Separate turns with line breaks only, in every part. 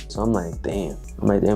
So I'm like, damn,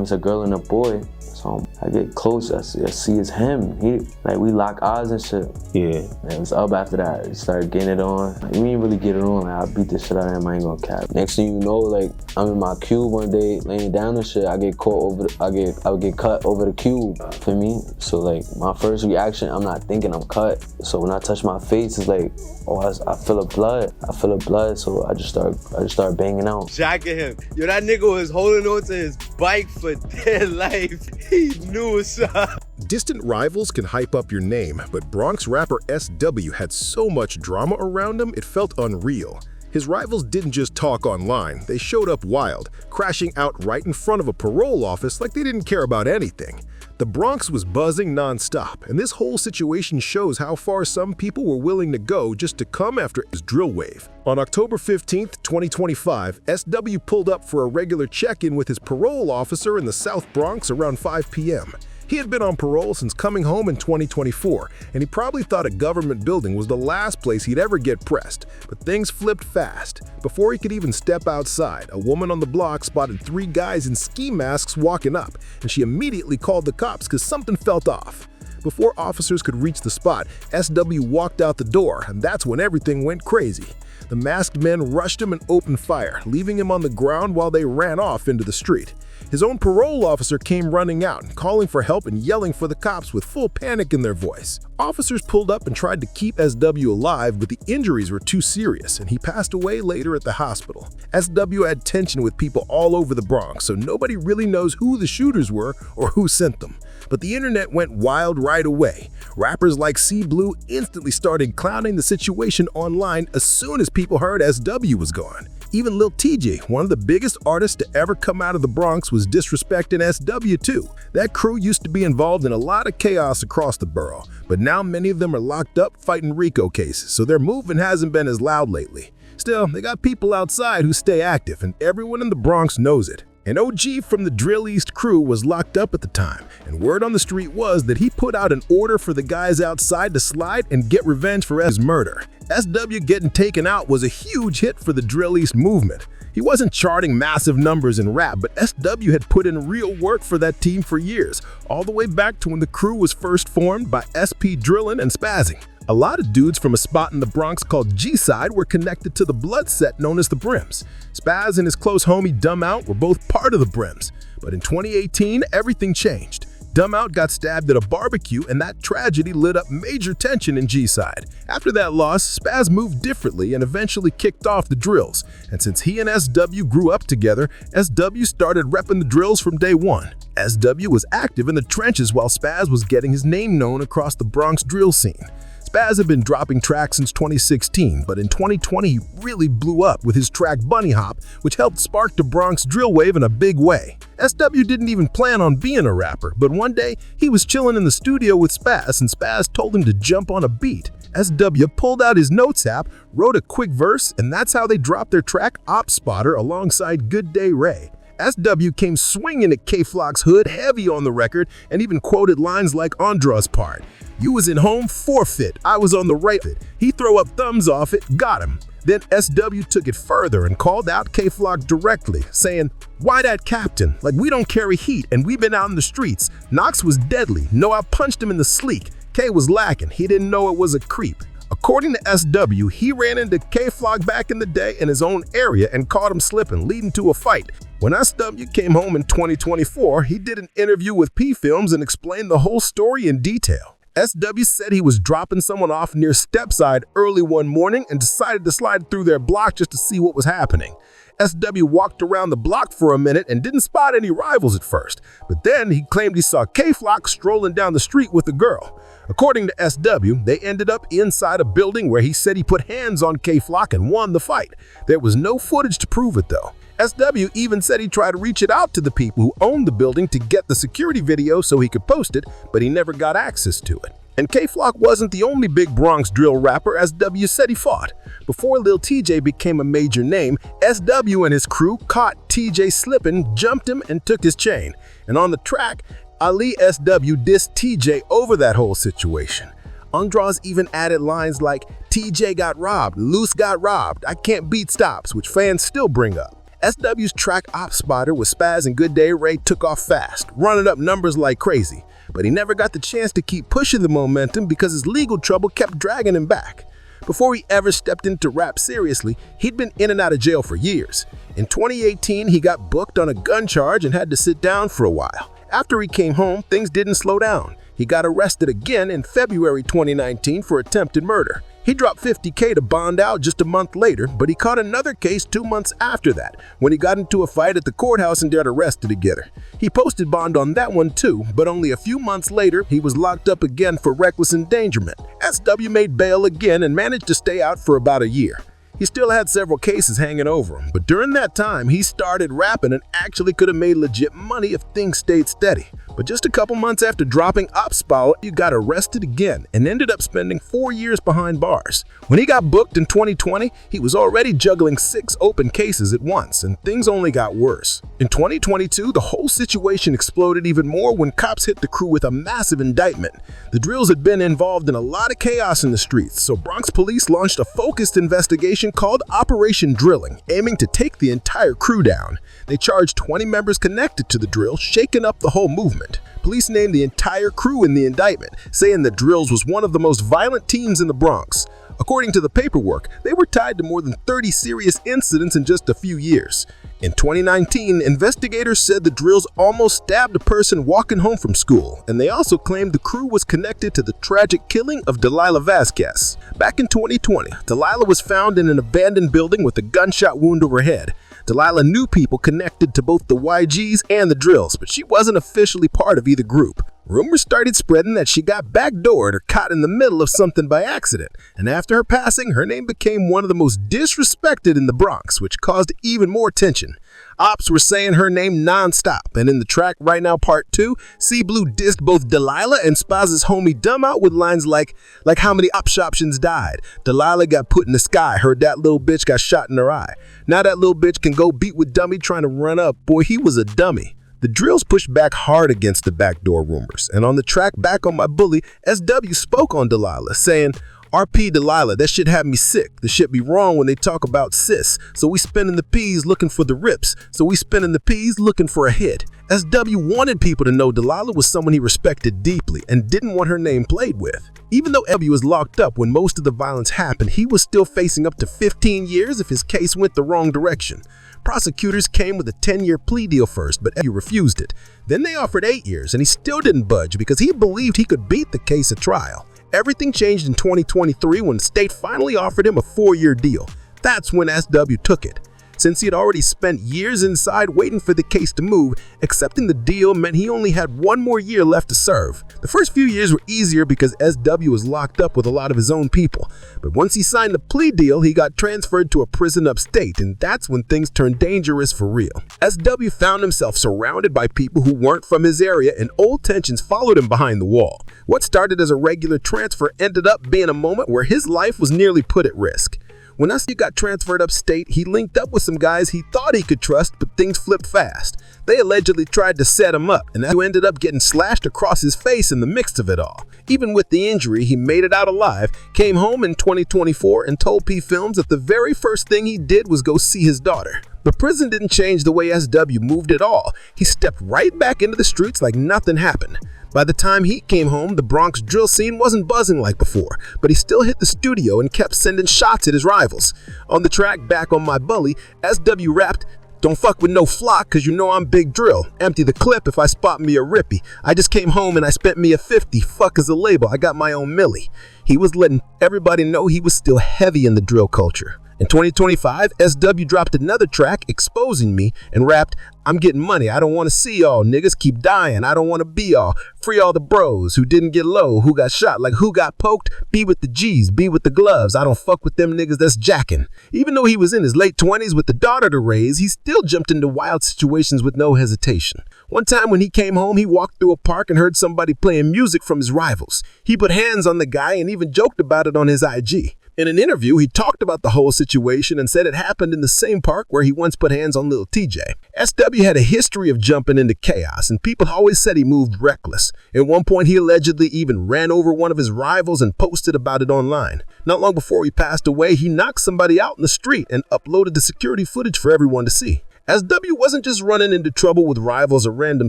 it's a girl and a boy. So I get close, I see it's him. We lock eyes and shit.
Yeah.
And it was up after that. We started getting it on. We didn't really get it on. I beat the shit out of him, I ain't gonna cap. Next thing you know, I'm in my cube one day, laying down and shit. I get caught I would get cut over the cube, for me. So my first reaction, I'm not thinking I'm cut. So when I touch my face, it's like, oh, I feel the blood. So I just start banging out.
Jacking him. Yo, that nigga was holding on to his bike for dear life. He knew what's up.
Distant rivals can hype up your name, but Bronx rapper SW had so much drama around him it felt unreal. His rivals didn't just talk online, they showed up wild, crashing out right in front of a parole office like they didn't care about anything. The Bronx was buzzing non-stop, and this whole situation shows how far some people were willing to go just to come after his drill wave. On October 15, 2025, SW pulled up for a regular check-in with his parole officer in the South Bronx around 5 p.m. He had been on parole since coming home in 2024, and he probably thought a government building was the last place he'd ever get pressed. But things flipped fast. Before he could even step outside, a woman on the block spotted 3 guys in ski masks walking up, and she immediately called the cops because something felt off. Before officers could reach the spot, SW walked out the door, and that's when everything went crazy. The masked men rushed him and opened fire, leaving him on the ground while they ran off into the street. His own parole officer came running out, calling for help and yelling for the cops with full panic in their voice. Officers pulled up and tried to keep SW alive, but the injuries were too serious, and he passed away later at the hospital. SW had tension with people all over the Bronx, so nobody really knows who the shooters were or who sent them. But the internet went wild right away. Rappers like C Blue instantly started clowning the situation online as soon as people heard SW was gone. Even Lil TJ, one of the biggest artists to ever come out of the Bronx, was disrespecting SW too. That crew used to be involved in a lot of chaos across the borough, but now many of them are locked up fighting RICO cases, so their movement hasn't been as loud lately. Still, they got people outside who stay active, and everyone in the Bronx knows it. An OG from the Drill East crew was locked up at the time, and word on the street was that he put out an order for the guys outside to slide and get revenge for his murder. SW getting taken out was a huge hit for the Drill East movement. He wasn't charting massive numbers in rap, but SW had put in real work for that team for years, all the way back to when the crew was first formed by SP Drillin' and Spazzing. A lot of dudes from a spot in the Bronx called G-Side were connected to the blood set known as the Brims. Spaz and his close homie Dumb Out were both part of the Brims. But in 2018, everything changed. Dumb Out got stabbed at a barbecue, and that tragedy lit up major tension in G-Side. After that loss, Spaz moved differently and eventually kicked off the Drills. And since he and SW grew up together, SW started repping the Drills from day one. SW was active in the trenches while Spaz was getting his name known across the Bronx drill scene. Spaz had been dropping tracks since 2016, but in 2020 he really blew up with his track Bunny Hop, which helped spark the Bronx drill wave in a big way. SW didn't even plan on being a rapper, but one day he was chilling in the studio with Spaz, and Spaz told him to jump on a beat. SW pulled out his notes app, wrote a quick verse, and that's how they dropped their track Op Spotter alongside Good Day Ray. SW came swinging at K-Flock's hood heavy on the record and even quoted lines like Andra's part. "You was in home, forfeit. I was on the right fit. He throw up thumbs off it, got him." Then SW took it further and called out K-Flock directly, saying, "Why that captain? Like we don't carry heat and we been out in the streets. Knox was deadly. No, I punched him in the sleek. K was lacking. He didn't know it was a creep." According to SW, he ran into K-Flock back in the day in his own area and caught him slipping, leading to a fight. When SW came home in 2024, he did an interview with P-Films and explained the whole story in detail. SW said he was dropping someone off near Stepside early one morning and decided to slide through their block just to see what was happening. SW walked around the block for a minute and didn't spot any rivals at first, but then he claimed he saw K-Flock strolling down the street with a girl. According to SW, they ended up inside a building where he said he put hands on K-Flock and won the fight. There was no footage to prove it though. SW even said he tried to reach it out to the people who owned the building to get the security video so he could post it, but he never got access to it. And K-Flock wasn't the only big Bronx drill rapper SW said he fought. Before Lil TJ became a major name, SW and his crew caught TJ slipping, jumped him, and took his chain. And on the track, Ali SW dissed TJ over that whole situation. Andras even added lines like, "TJ got robbed, Loose got robbed, I can't beat stops," which fans still bring up. SW's track ops spotter with Spaz and Good Day Ray took off fast, running up numbers like crazy. But he never got the chance to keep pushing the momentum because his legal trouble kept dragging him back. Before he ever stepped into rap seriously, he'd been in and out of jail for years. In 2018, he got booked on a gun charge and had to sit down for a while. After he came home, things didn't slow down. He got arrested again in February 2019 for attempted murder. He dropped $50K to bond out just a month later, but he caught another case 2 months after that when he got into a fight at the courthouse and got arrested together. He posted bond on that one too, but only a few months later, he was locked up again for reckless endangerment. SW made bail again and managed to stay out for about a year. He still had several cases hanging over him, but during that time, he started rapping and actually could have made legit money if things stayed steady. But just a couple months after dropping Opspal, he got arrested again and ended up spending 4 years behind bars. When he got booked in 2020, he was already juggling 6 open cases at once, and things only got worse. In 2022, the whole situation exploded even more when cops hit the crew with a massive indictment. The Drills had been involved in a lot of chaos in the streets, so Bronx police launched a focused investigation called Operation Drilling, aiming to take the entire crew down. They charged 20 members connected to the drill, shaking up the whole movement. Police named the entire crew in the indictment, saying the Drills was one of the most violent teams in the Bronx. According to the paperwork, they were tied to more than 30 serious incidents in just a few years. In 2019, investigators said the Drills almost stabbed a person walking home from school, and they also claimed the crew was connected to the tragic killing of Delilah Vasquez. Back in 2020, Delilah was found in an abandoned building with a gunshot wound over her head. Delilah knew people connected to both the YGs and the Drills, but she wasn't officially part of either group. Rumors started spreading that she got backdoored or caught in the middle of something by accident, and after her passing, her name became one of the most disrespected in the Bronx, which caused even more tension. Ops were saying her name non-stop, and in the track Right Now Part 2, C Blue dissed both Delilah and Spaz's homie Dumb out with lines like how many options died. Delilah got put in the sky, heard that little bitch got shot in her eye. Now that little bitch can go beat with Dummy trying to run up. Boy, he was a dummy. The Drills pushed back hard against the backdoor rumors, and on the track Back on My Bully, SW spoke on Delilah, saying, RP Delilah, that shit had me sick. The shit be wrong when they talk about sis. So we spinning the P's looking for the rips. So we spinning the P's looking for a hit. SW wanted people to know Delilah was someone he respected deeply and didn't want her name played with. Even though SW was locked up when most of the violence happened, he was still facing up to 15 years if his case went the wrong direction. Prosecutors came with a 10-year plea deal first, but SW refused it. Then they offered 8 years, and he still didn't budge because he believed he could beat the case at trial. Everything changed in 2023 when the state finally offered him a 4-year deal. That's when SW took it. Since he had already spent years inside waiting for the case to move, accepting the deal meant he only had 1 more year left to serve. The first few years were easier because SW was locked up with a lot of his own people. But once he signed the plea deal, he got transferred to a prison upstate, and that's when things turned dangerous for real. SW found himself surrounded by people who weren't from his area, and old tensions followed him behind the wall. What started as a regular transfer ended up being a moment where his life was nearly put at risk. When SW got transferred upstate, he linked up with some guys he thought he could trust, but things flipped fast. They allegedly tried to set him up, and SW ended up getting slashed across his face in the mix of it all. Even with the injury, he made it out alive, came home in 2024, and told P Films that the very first thing he did was go see his daughter. But prison didn't change the way SW moved at all. He stepped right back into the streets like nothing happened. By the time he came home, the Bronx drill scene wasn't buzzing like before, but he still hit the studio and kept sending shots at his rivals. On the track Back on My Bully, SW rapped, "Don't fuck with no flock, cause you know I'm big drill. Empty the clip if I spot me a rippy. I just came home and I spent me a 50. Fuck as a label, I got my own milli." He was letting everybody know he was still heavy in the drill culture. In 2025, SW dropped another track, Exposing Me, and rapped, "I'm getting money, I don't want to see y'all. Niggas keep dying, I don't want to be y'all. Free all the bros who didn't get low, who got shot, like who got poked. Be with the G's, be with the gloves. I don't fuck with them niggas that's jacking." Even though he was in his late 20s with a daughter to raise, he still jumped into wild situations with no hesitation. One time when he came home, he walked through a park and heard somebody playing music from his rivals. He put hands on the guy and even joked about it on his IG. In an interview, he talked about the whole situation and said it happened in the same park where he once put hands on Lil TJ. SW had a history of jumping into chaos, and people always said he moved reckless. At one point, he allegedly even ran over one of his rivals and posted about it online. Not long before he passed away, he knocked somebody out in the street and uploaded the security footage for everyone to see. SW wasn't just running into trouble with rivals or random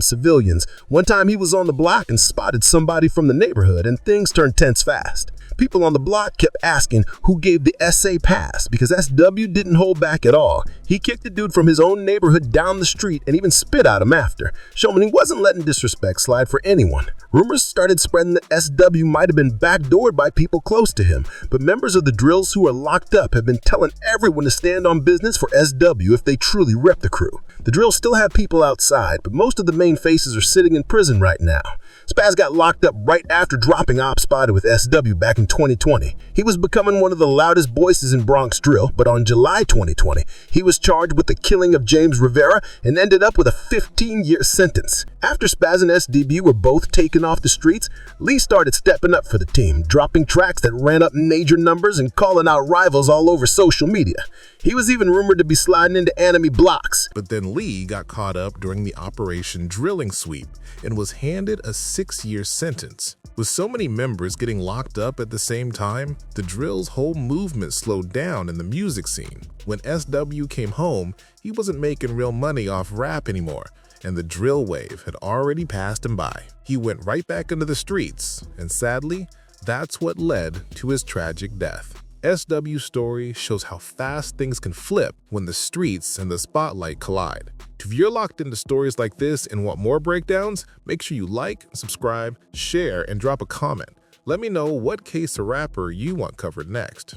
civilians. One time he was on the block and spotted somebody from the neighborhood, and things turned tense fast. People on the block kept asking who gave the SA pass because SW didn't hold back at all. He kicked the dude from his own neighborhood down the street and even spit at him after, showing he wasn't letting disrespect slide for anyone. Rumors started spreading that SW might have been backdoored by people close to him, but members of the drills who are locked up have been telling everyone to stand on business for SW if they truly rep the crew. The drills still have people outside, but most of the main faces are sitting in prison right now. Spaz got locked up right after dropping Op Spotted with SW back in 2020. He was becoming one of the loudest voices in Bronx drill, but on July 2020, he was charged with the killing of James Rivera and ended up with a 15-year sentence. After Spaz and SDB were both taken off the streets, Lee started stepping up for the team, dropping tracks that ran up major numbers and calling out rivals all over social media. He was even rumored to be sliding into enemy blocks.
But then Lee got caught up during the Operation Drilling Sweep and was handed a 6-year sentence. With so many members getting locked up at the same time, the drill's whole movement slowed down in the music scene. When SW came home, he wasn't making real money off rap anymore, and the drill wave had already passed him by. He went right back into the streets, and sadly, that's what led to his tragic death. SW's story shows how fast things can flip when the streets and the spotlight collide. If you're locked into stories like this and want more breakdowns, make sure you like, subscribe, share, and drop a comment. Let me know what case or rapper you want covered next.